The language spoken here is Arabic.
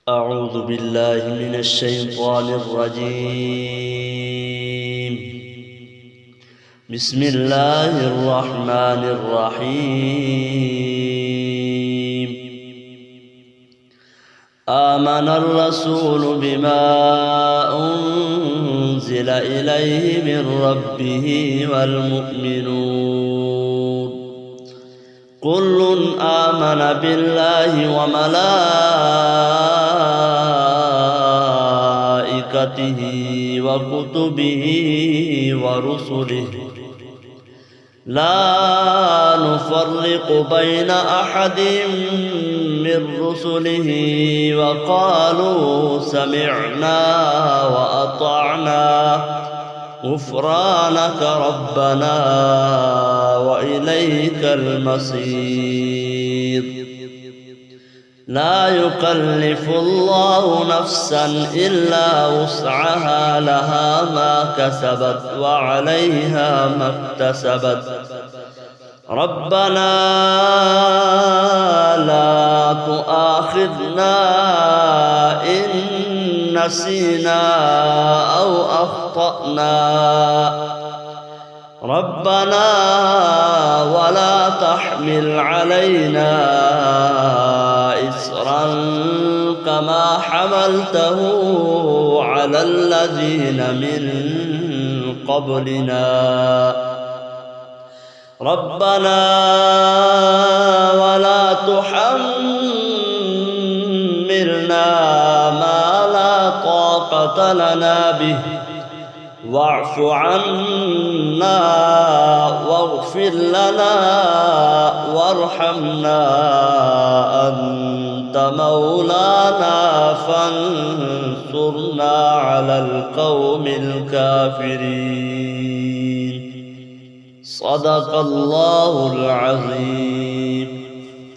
أعوذ بالله من الشيطان الرجيم. بسم الله الرحمن الرحيم. آمن الرسول بما أنزل إليه من ربه والمؤمنون كل آمن بالله وملائكته وكتبه ورسله لا نفرق بين أحد من رسله وقالوا سمعنا وأطعنا غفرانك ربنا وإليك المصير. لا يكلف الله نفسا إلا وسعها لها ما كسبت وعليها ما اكتسبت. ربنا لا تؤاخذنا إن نسينا أو أخطأنا ربنا ولا تحمل علينا إصرا كما حملته على الذين من قبلنا ربنا ولا تحملنا ما لا طاقة لنا به واعف عنا واغفر لنا وارحمنا أنت مولانا فانصرنا على القوم الكافرين. صدق الله العظيم.